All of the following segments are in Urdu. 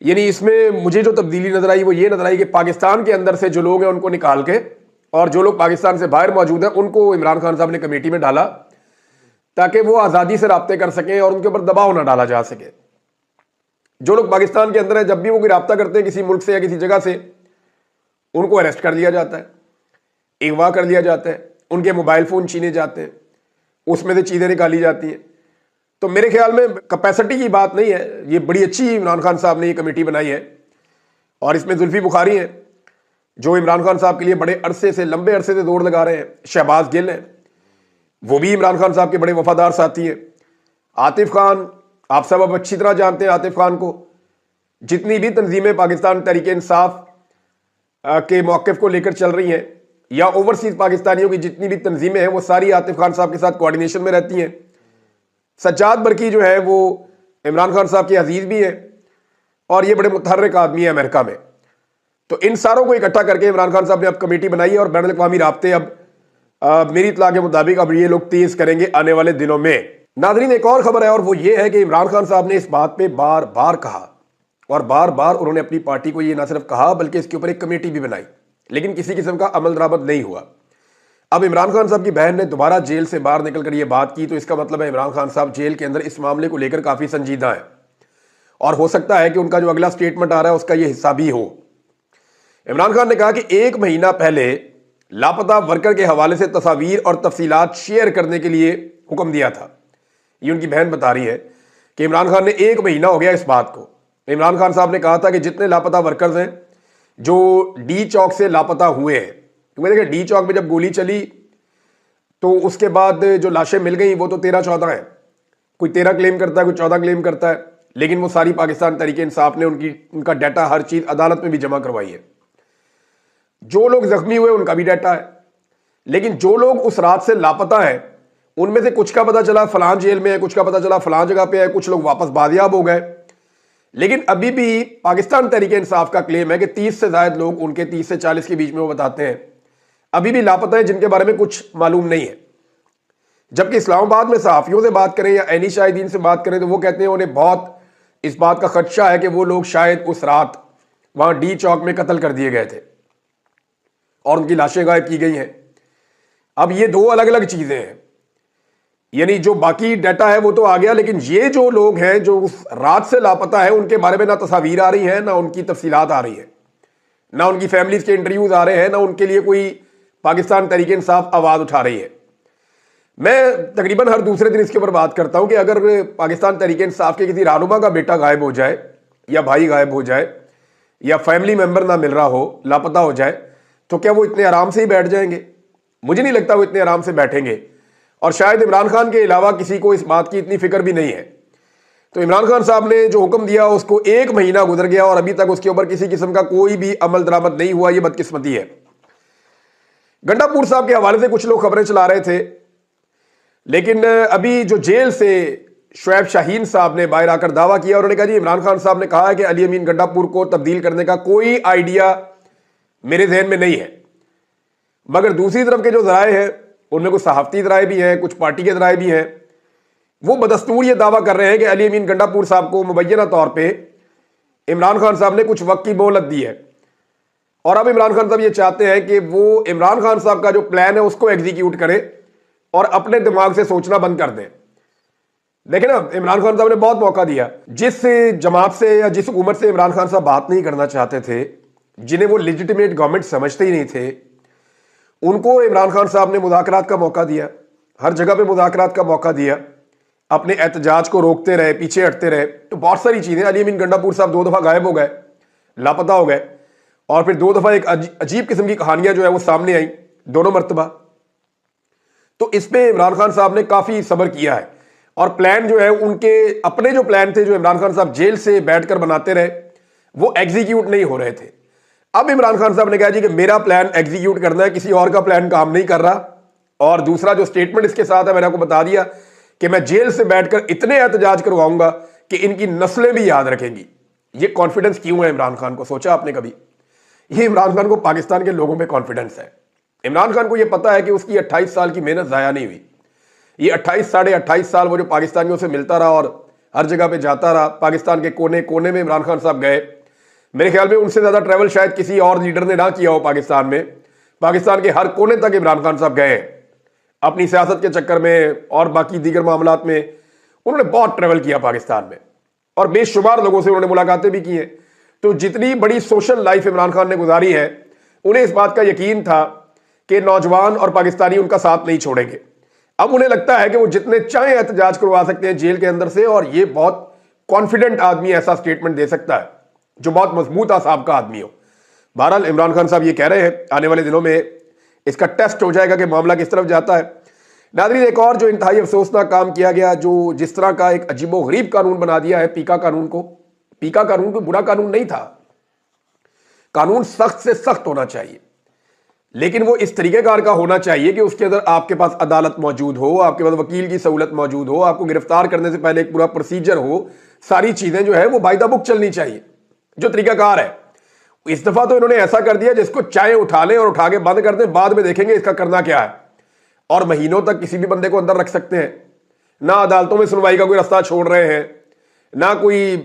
یعنی اس میں مجھے جو تبدیلی نظر آئی وہ یہ نظر آئی کہ پاکستان کے اندر سے جو لوگ ہیں ان کو نکال کے اور جو لوگ پاکستان سے باہر موجود ہیں ان کو عمران خان صاحب نے کمیٹی میں ڈالا تاکہ وہ آزادی سے رابطے کر سکیں اور ان کے اوپر دباؤ نہ ڈالا جا سکے. جو لوگ پاکستان کے اندر ہیں جب بھی وہ کوئی رابطہ کرتے ہیں کسی ملک سے یا کسی جگہ سے ان کو اریسٹ کر لیا جاتا ہے, اغوا کر لیا جاتا ہے, ان کے موبائل فون چھینے جاتے ہیں, اس میں سے چیزیں نکالی جاتی ہیں. تو میرے خیال میں کیپیسٹی کی بات نہیں ہے, یہ بڑی اچھی عمران خان صاحب نے یہ کمیٹی بنائی ہے. اور اس میں زلفی بخاری ہیں جو عمران خان صاحب کے لیے بڑے عرصے سے لمبے عرصے سے دوڑ لگا رہے ہیں. شہباز گل ہیں, وہ بھی عمران خان صاحب کے بڑے وفادار ساتھی ہیں. عاطف خان, آپ سب اب اچھی طرح جانتے ہیں عاطف خان کو. جتنی بھی تنظیمیں پاکستان تحریک انصاف کے موقف کو لے کر چل رہی ہیں یا اوورسیز پاکستانیوں کی جتنی بھی تنظیمیں ہیں وہ ساری عاطف خان صاحب کے ساتھ کوارڈینیشن میں رہتی ہیں. سجاد برقی جو ہے وہ عمران خان صاحب کے عزیز بھی ہیں اور یہ بڑے متحرک آدمی ہیں امریکہ میں. تو ان ساروں کو اکٹھا کر کے عمران خان صاحب نے اب کمیٹی بنائی ہے اور بین الاقوامی رابطے اب میری اطلاع کے مطابق اب یہ لوگ تیز کریں گے آنے والے دنوں میں. ناظرین, ایک اور خبر ہے اور وہ یہ ہے کہ عمران خان صاحب نے اس بات پہ بار بار کہا اور بار بار انہوں نے اپنی پارٹی کو یہ نہ صرف کہا بلکہ اس کے اوپر ایک کمیٹی بھی بنائی, لیکن کسی قسم کا عمل درآمد نہیں ہوا. اب عمران خان صاحب کی بہن نے دوبارہ جیل سے باہر نکل کر یہ بات کی تو اس کا مطلب ہے عمران خان صاحب جیل کے اندر اس معاملے کو لے کر کافی سنجیدہ ہیں اور ہو سکتا ہے کہ ان کا جو اگلا سٹیٹمنٹ آ رہا ہے اس کا یہ حصہ بھی ہو. عمران خان نے کہا کہ 1 مہینہ پہلے لاپتہ ورکر کے حوالے سے تصاویر اور تفصیلات شیئر کرنے کے لیے حکم دیا تھا. یہ ان کی بہن بتا رہی ہے کہ عمران خان نے 1 مہینہ ہو گیا اس بات کو. عمران خان صاحب نے کہا تھا کہ جتنے لاپتہ ورکرز ہیں جو ڈی چوک سے لاپتہ ہوئے ہیں, کیونکہ دیکھیں ڈی چوک میں جب گولی چلی تو اس کے بعد جو لاشیں مل گئیں وہ تو 13-14 ہیں, کوئی 13 کلیم کرتا ہے کوئی 14 کلیم کرتا ہے, لیکن وہ ساری پاکستان تحریک انصاف نے ان کا ڈیٹا ہر چیز عدالت میں بھی جمع کروائی ہے. جو لوگ زخمی ہوئے ان کا بھی ڈیٹا ہے, لیکن جو لوگ اس رات سے لاپتہ ہیں ان میں سے کچھ کا پتہ چلا فلاں جیل میں ہے, کچھ کا پتہ چلا فلاں جگہ پہ ہے, کچھ لوگ واپس بازیاب ہو گئے. لیکن ابھی بھی پاکستان تحریک انصاف کا کلیم ہے کہ 30 سے زائد لوگ ان کے 30 سے 40 کے بیچ میں وہ بتاتے ہیں ابھی بھی لاپتہ ہیں جن کے بارے میں کچھ معلوم نہیں ہے. جبکہ اسلام آباد میں صحافیوں سے بات کریں یا عینی شاہدین سے بات کریں تو وہ کہتے ہیں انہیں بہت اس بات کا خدشہ ہے کہ وہ لوگ شاید اس رات وہاں ڈی چوک میں قتل کر دیے گئے تھے اور ان کی لاشیں غائب کی گئی ہیں. اب یہ 2 الگ الگ چیزیں ہیں, یعنی جو باقی ڈیٹا ہے وہ تو آ گیا, لیکن یہ جو لوگ ہیں جو اس رات سے لاپتہ ہیں ان کے بارے میں نہ تصاویر آ رہی ہیں نہ ان کی تفصیلات آ رہی ہیں, نہ ان کی فیملیز کے انٹرویوز آ رہے ہیں, نہ ان کے لیے کوئی پاکستان تحریک انصاف آواز اٹھا رہی ہے. میں تقریباً ہر دوسرے دن اس کے اوپر بات کرتا ہوں کہ اگر پاکستان تحریک انصاف کے کسی رہنما کا بیٹا غائب ہو جائے یا بھائی غائب ہو جائے یا فیملی ممبر نہ مل رہا ہو, لاپتہ ہو جائے, تو کیا وہ اتنے آرام سے ہی بیٹھ جائیں گے؟ مجھے نہیں لگتا وہ اتنے آرام سے بیٹھیں گے, اور شاید عمران خان کے علاوہ کسی کو اس بات کی اتنی فکر بھی نہیں ہے. تو عمران خان صاحب نے جو حکم دیا اس کو 1 مہینہ گزر گیا اور ابھی تک اس کے اوپر کسی قسم کا کوئی بھی عمل درآمد نہیں ہوا. یہ بدقسمتی ہے. گنڈا پور صاحب کے حوالے سے کچھ لوگ خبریں چلا رہے تھے, لیکن ابھی جو جیل سے شعیب شاہین صاحب نے باہر آ کر دعویٰ کیا, انہوں نے کہا جی عمران خان صاحب نے کہا ہے کہ علی امین گنڈا پور کو تبدیل کرنے کا کوئی آئیڈیا میرے ذہن میں نہیں ہے. مگر دوسری طرف کے جو ذرائع ہیں ان میں کچھ صحافتی ذرائع بھی ہیں, کچھ پارٹی کے ذرائع بھی ہیں, وہ بدستور یہ دعویٰ کر رہے ہیں کہ علی امین گنڈا پور صاحب کو مبینہ طور پہ عمران خان صاحب نے کچھ وقت کی مہلت دی ہے اور اب عمران خان صاحب یہ چاہتے ہیں کہ وہ عمران خان صاحب کا جو پلان ہے اس کو ایگزیکیوٹ کرے اور اپنے دماغ سے سوچنا بند کر دیں. دیکھیں نا, عمران خان صاحب نے بہت موقع دیا. جس جماعت سے یا جس حکومت سے عمران خان صاحب بات نہیں کرنا چاہتے تھے, جنہیں وہ لیجیٹیمیٹ گورنمنٹ سمجھتے ہی نہیں تھے, ان کو عمران خان صاحب نے مذاکرات کا موقع دیا, ہر جگہ پہ مذاکرات کا موقع دیا, اپنے احتجاج کو روکتے رہے, پیچھے ہٹتے رہے. تو بہت ساری چیزیں, علی امین گنڈا پور صاحب 2 دفعہ غائب ہو گئے, لاپتہ ہو گئے, اور پھر 2 دفعہ ایک عجیب قسم کی کہانیاں جو ہے وہ سامنے آئیں دونوں مرتبہ. تو اس پہ عمران خان صاحب نے کافی صبر کیا ہے اور پلان جو ہے ان کے اپنے جو پلان تھے جو عمران خان صاحب جیل سے بیٹھ کر بناتے رہے وہ ایگزیکیوٹ نہیں ہو رہے تھے. اب عمران خان صاحب نے کہا جی کہ میرا پلان ایگزیکیوٹ کرنا ہے, کسی اور کا پلان کام نہیں کر رہا. اور دوسرا جو سٹیٹمنٹ اس کے ساتھ ہے, میں نے آپ کو بتا دیا کہ میں جیل سے بیٹھ کر اتنے احتجاج کرواؤں گا کہ ان کی نسلیں بھی یاد رکھیں گی. یہ کانفیڈنس کیوں ہے عمران خان کو, سوچا آپ نے کبھی؟ یہ عمران خان کو پاکستان کے لوگوں پہ کانفیڈنس ہے. عمران خان کو یہ پتا ہے کہ اس کی 28 سال کی محنت ضائع نہیں ہوئی. یہ 28 ساڑھے 28 سال وہ جو پاکستانیوں سے ملتا رہا اور ہر جگہ پہ جاتا رہا, پاکستان کے کونے کونے میں عمران خان صاحب گئے. میرے خیال میں ان سے زیادہ ٹریول شاید کسی اور لیڈر نے نہ کیا ہو پاکستان میں. پاکستان کے ہر کونے تک عمران خان صاحب گئے اپنی سیاست کے چکر میں اور باقی دیگر معاملات میں. انہوں نے بہت ٹریول کیا پاکستان میں اور بے شمار لوگوں سے انہوں نے ملاقاتیں بھی کی ہیں. تو جتنی بڑی سوشل لائف عمران خان نے گزاری ہے, انہیں اس بات کا یقین تھا کہ نوجوان اور پاکستانی ان کا ساتھ نہیں چھوڑیں گے. اب انہیں لگتا ہے کہ وہ جتنے چاہیں احتجاج کروا سکتے ہیں جیل کے اندر سے, اور یہ بہت کانفیڈنٹ آدمی ایسا سٹیٹمنٹ دے سکتا ہے جو بہت مضبوط اعصاب کا آدمی ہو. بہرحال عمران خان صاحب یہ کہہ رہے ہیں, آنے والے دنوں میں اس کا ٹیسٹ ہو جائے گا کہ معاملہ کس طرف جاتا ہے. ناظرین, ایک اور جو انتہائی افسوسناک کام کیا گیا, جو جس طرح کا ایک عجیب و غریب قانون بنا دیا ہے پیکا قانون کو. پیکا قانون کوئی برا قانون نہیں تھا, قانون سخت سے سخت ہونا چاہیے, لیکن وہ اس طریقہ کار کا ہونا چاہیے کہ اس کے اندر آپ کے پاس عدالت موجود ہو, آپ کے پاس وکیل کی سہولت موجود ہو, آپ کو گرفتار کرنے سے پہلے ایک پورا پروسیجر ہو. ساری چیزیں جو ہے وہ بائی دا بک چلنی چاہیے جو طریقہ کار ہے. اس دفعہ تو انہوں نے ایسا کر دیا جس کو چاہے اٹھا لیں اور اٹھا کے بند کر دیں, بعد میں دیکھیں گے اس کا کرنا کیا ہے. اور مہینوں تک کسی بھی بندے کو اندر رکھ سکتے ہیں, نہ عدالتوں میں سنوائی کا کوئی راستہ چھوڑ رہے ہیں, نہ کوئی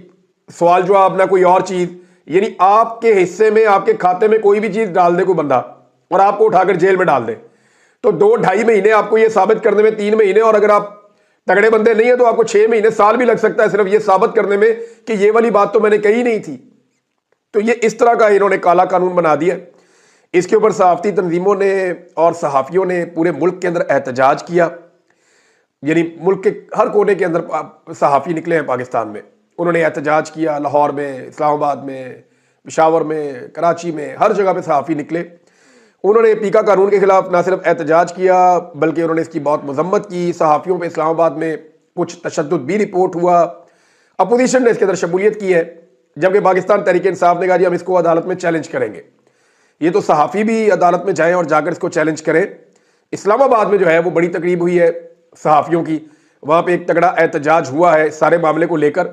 سوال جواب, نہ کوئی اور چیز. یعنی آپ کے حصے میں, آپ کے کھاتے میں کوئی بھی چیز ڈال دے کوئی بندہ اور آپ کو اٹھا کر جیل میں ڈال دے, تو 2-2.5 مہینے آپ کو یہ ثابت کرنے میں, 3 مہینے, اور اگر آپ تگڑے بندے نہیں ہیں تو آپ کو 6 مہینے, سال بھی لگ سکتا ہے صرف یہ ثابت کرنے میں کہ یہ والی بات تو میں نے کہی نہیں تھی. تو یہ اس طرح کا انہوں نے کالا قانون بنا دیا. اس کے اوپر صحافتی تنظیموں نے اور صحافیوں نے پورے ملک کے اندر احتجاج کیا. یعنی ملک کے ہر کونے کے اندر صحافی نکلے ہیں پاکستان میں, انہوں نے احتجاج کیا. لاہور میں, اسلام آباد میں, پشاور میں, کراچی میں, ہر جگہ پہ صحافی نکلے. انہوں نے پیکا قانون کے خلاف نہ صرف احتجاج کیا بلکہ انہوں نے اس کی بہت مذمت کی. صحافیوں پہ اسلام آباد میں کچھ تشدد بھی رپورٹ ہوا. اپوزیشن نے اس کے اندر شمولیت کی ہے, جبکہ پاکستان تحریک انصاف نے کہا جی ہم اس کو عدالت میں چیلنج کریں گے. یہ تو صحافی بھی عدالت میں جائیں اور جا کر اس کو چیلنج کریں. اسلام آباد میں جو ہے وہ بڑی تقریب ہوئی ہے صحافیوں کی, وہاں پہ ایک تگڑا احتجاج ہوا ہے سارے معاملے کو لے کر.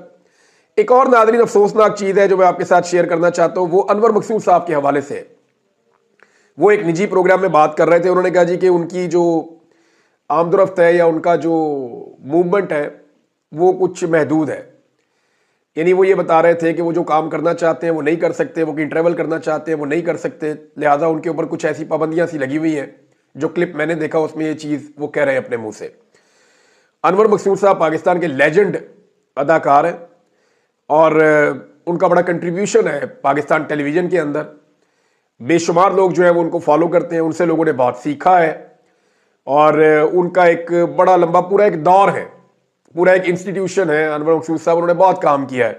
ایک اور ناظرین افسوسناک چیز ہے جو میں آپ کے ساتھ شیئر کرنا چاہتا ہوں, وہ انور مقصود صاحب کے حوالے سے. وہ ایک نجی پروگرام میں بات کر رہے تھے. انہوں نے کہا جی کہ ان کی جو آمد و رفت ہے یا ان کا جو موومنٹ ہے وہ کچھ محدود ہے. یعنی وہ یہ بتا رہے تھے کہ وہ جو کام کرنا چاہتے ہیں وہ نہیں کر سکتے, وہ کہیں ٹریول کرنا چاہتے ہیں وہ نہیں کر سکتے, لہٰذا ان کے اوپر کچھ ایسی پابندیاں سی لگی ہوئی ہیں. جو کلپ میں نے دیکھا اس میں یہ چیز وہ کہہ رہے ہیں اپنے منہ سے. انور مقصود صاحب پاکستان کے لیجنڈ اداکار ہیں اور ان کا بڑا کنٹریبیوشن ہے پاکستان ٹیلی ویژن کے اندر. بے شمار لوگ جو ہیں وہ ان کو فالو کرتے ہیں, ان سے لوگوں نے بہت سیکھا ہے, اور ان کا ایک بڑا لمبا پورا ایک دور ہے, پورا ایک انسٹیٹیوشن ہے. انور مقصود صاحب انہوں نے بہت کام کیا ہے.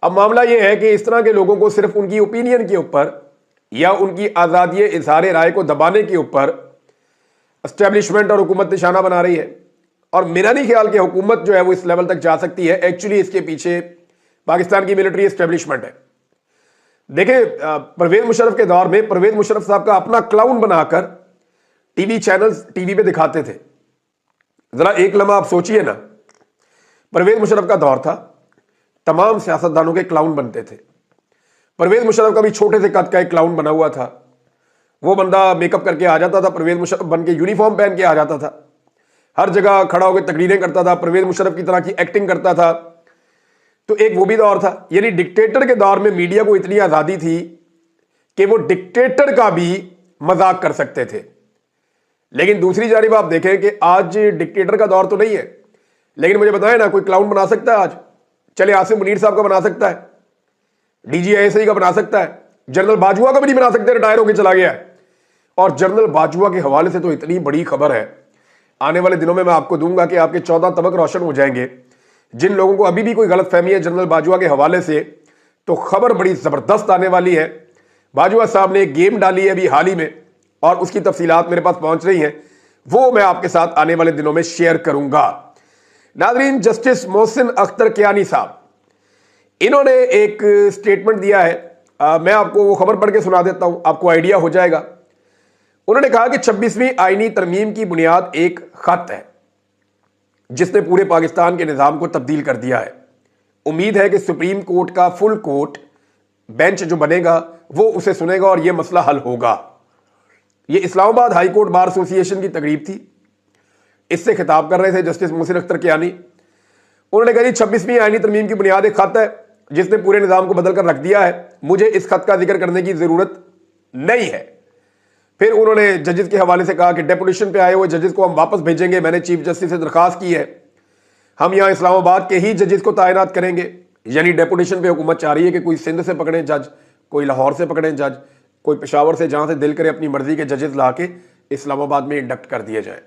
اب معاملہ یہ ہے کہ اس طرح کے لوگوں کو صرف ان کی اوپینین کے اوپر یا ان کی آزادی اظہار رائے کو دبانے کے اوپر اسٹیبلشمنٹ اور حکومت نشانہ بنا رہی ہے. اور میرا نہیں خیال کہ حکومت جو ہے وہ اس لیول تک جا سکتی ہے. ایکچولی اس کے پیچھے پاکستان کی ملٹری اسٹیبلشمنٹ ہے. دیکھیں پرویز مشرف کے دور میں پرویز مشرف صاحب کا اپنا کلاؤن بنا کر T V channels T V پہ دکھاتے تھے. ذرا ایک لمحہ آپ سوچئے نا, پرویز مشرف کا دور تھا, تمام سیاستدانوں کے کلاؤن بنتے تھے. پرویز مشرف کا بھی چھوٹے سے قد کا ایک کلاؤن بنا ہوا تھا. وہ بندہ میک اپ کر کے آ جاتا تھا, پرویز مشرف بن کے یونیفارم پہن کے آ جاتا تھا, ہر جگہ کھڑا ہو کے تقریریں کرتا تھا, پرویز مشرف کی طرح کی ایکٹنگ کرتا تھا. تو ایک وہ بھی دور تھا. یعنی ڈکٹیٹر کے دور میں میڈیا کو اتنی آزادی تھی کہ وہ ڈکٹیٹر کا بھی مذاق کر سکتے تھے. لیکن دوسری جانب آپ دیکھیں کہ آج ڈکٹیٹر کا دور تو نہیں ہے, لیکن مجھے بتائیں نا کوئی کلاؤن بنا سکتا ہے آج؟ چلے عاصم منیر صاحب کا بنا سکتا ہے, ڈی جی ISI کا بنا سکتا ہے, جنرل باجوہ کا بھی نہیں بنا سکتے, ریٹائر ہو کے چلا گیا ہے. اور جنرل باجوہ کے حوالے سے تو اتنی بڑی خبر ہے, آنے والے دنوں میں آپ کو دوں گا کہ آپ کے 14 طبق روشن ہو جائیں گے. جن لوگوں کو ابھی بھی کوئی غلط فہمی ہے جنرل باجوہ کے حوالے سے, تو خبر بڑی زبردست آنے والی ہے. باجوہ صاحب نے ایک گیم ڈالی ہے ابھی حال ہی میں, اور اس کی تفصیلات میرے پاس پہنچ رہی ہیں, وہ میں آپ کے ساتھ آنے والے دنوں میں شیئر کروں گا. ناظرین, جسٹس محسن اختر کیانی صاحب, انہوں نے ایک سٹیٹمنٹ دیا ہے. میں آپ کو وہ خبر پڑھ کے سنا دیتا ہوں, آپ کو آئیڈیا ہو جائے گا. انہوں نے کہا کہ 26ویں آئینی ترمیم کی بنیاد ایک خط ہے جس نے پورے پاکستان کے نظام کو تبدیل کر دیا ہے. امید ہے کہ سپریم کورٹ کا فل کورٹ بینچ جو بنے گا وہ اسے سنے گا اور یہ مسئلہ حل ہوگا. یہ اسلام آباد ہائی کورٹ بار ایسوسی ایشن کی تقریب تھی, اس سے خطاب کر رہے تھے جسٹس محسن اختر کیانی. انہوں نے کہا جی 26ویں آئینی ترمیم کی بنیاد ایک خط ہے جس نے پورے نظام کو بدل کر رکھ دیا ہے، مجھے اس خط کا ذکر کرنے کی ضرورت نہیں ہے۔ پھر انہوں نے ججز کے حوالے سے کہا کہ ڈیپوٹیشن پہ آئے ہوئے ججز کو ہم واپس بھیجیں گے، میں نے چیف جسٹس سے درخواست کی ہے، ہم یہاں اسلام آباد کے ہی ججز کو تعینات کریں گے۔ یعنی ڈیپوٹیشن پہ حکومت چاہ رہی ہے کہ کوئی سندھ سے پکڑیں جج، کوئی لاہور سے پکڑیں جج، کوئی پشاور سے، جہاں سے دل کرے اپنی مرضی کے ججز لا کے اسلام آباد میں انڈکٹ کر دیے جائیں۔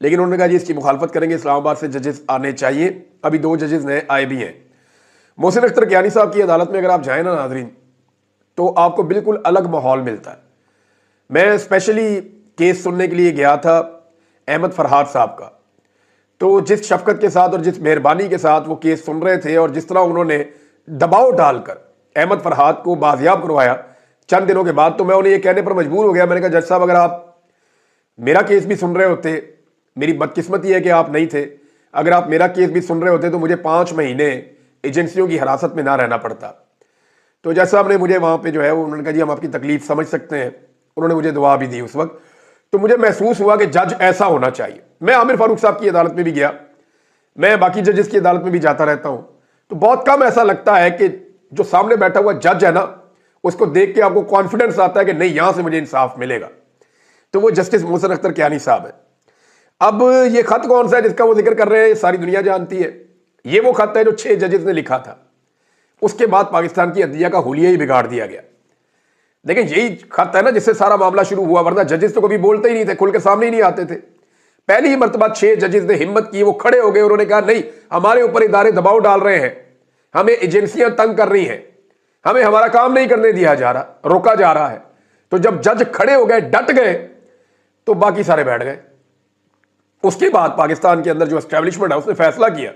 لیکن انہوں نے کہا جی اس کی مخالفت کریں گے، اسلام آباد سے ججز آنے چاہیے۔ ابھی 2 ججز نئے آئے بھی ہیں۔ محسن اختر کیانی صاحب کی عدالت میں اگر آپ جائیں نا ناظرین، تو آپ کو بالکل الگ ماحول ملتا ہے۔ میں اسپیشلی کیس سننے کے لیے گیا تھا احمد فرحات صاحب کا، تو جس شفقت کے ساتھ اور جس مہربانی کے ساتھ وہ کیس سن رہے تھے اور جس طرح انہوں نے دباؤ ڈال کر احمد فرحات کو بازیاب کروایا چند دنوں کے بعد، تو میں انہیں یہ کہنے پر مجبور ہو گیا، میں نے کہا جج صاحب اگر آپ میرا کیس بھی سن رہے ہوتے، میری بدقسمتی ہے کہ آپ نہیں تھے، اگر آپ میرا کیس بھی سن رہے ہوتے تو مجھے 5 مہینے ایجنسیوں کی حراست میں نہ رہنا پڑتا۔ تو جج صاحب نے مجھے وہاں پہ جو ہے انہوں نے کہا جی ہم آپ کی تکلیف سمجھ سکتے ہیں، انہوں نے مجھے دعا بھی دی اس وقت۔ تو مجھے محسوس ہوا کہ جج ایسا ہونا چاہیے۔ میں عامر فاروق صاحب کی عدالت میں بھی گیا، میں باقی ججز کی عدالت میں بھی جاتا رہتا ہوں، تو بہت کم ایسا لگتا ہے کہ جو سامنے بیٹھا ہوا جج ہے نا، اس کو دیکھ کے آپ کو کانفیڈنس آتا ہے کہ نہیں یہاں سے مجھے انصاف ملے گا۔ تو وہ جسٹس محسن اختر کیانی صاحب ہے۔ اب یہ خط کون سا ہے جس کا وہ ذکر کر رہے ہیں، ساری دنیا جانتی ہے۔ یہ وہ خط ہے جو 6 ججز نے لکھا تھا، اس کے بعد پاکستان کی عدلیہ کا حلیہ ہی بگاڑ دیا گیا۔ لیکن یہی خط ہے نا جس سے سارا معاملہ شروع ہوا، ورنہ ججز تو کبھی بولتے ہی نہیں تھے، کھل کے سامنے ہی نہیں آتے تھے۔ پہلی ہی مرتبہ 6 ججز نے ہمت کی، وہ کھڑے ہو گئے، انہوں نے کہا نہیں ہمارے اوپر ادارے دباؤ ڈال رہے ہیں، ہمیں ایجنسیاں تنگ کر رہی ہیں، ہمیں ہمارا کام نہیں کرنے دیا جا رہا، روکا جا رہا ہے۔ تو جب جج کھڑے ہو گئے، ڈٹ گئے، تو باقی سارے بیٹھ گئے۔ اس کے بعد پاکستان کے اندر جو اسٹیبلشمنٹ ہے اس نے فیصلہ کیا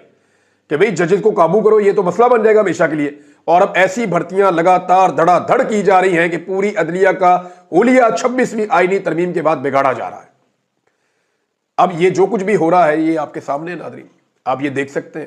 کہ بھئی ججز کو قابو کرو، یہ تو مسئلہ بن جائے گا ہمیشہ کے لیے۔ اور اب ایسی بھرتیاں لگاتار دھڑا دھڑ کی جا رہی ہیں کہ پوری عدلیہ کا حلیہ 26ویں آئینی ترمیم کے بعد بگاڑا جا رہا ہے۔ اب یہ جو کچھ بھی ہو رہا ہے یہ آپ کے سامنے ناظرین، آپ یہ دیکھ سکتے ہیں۔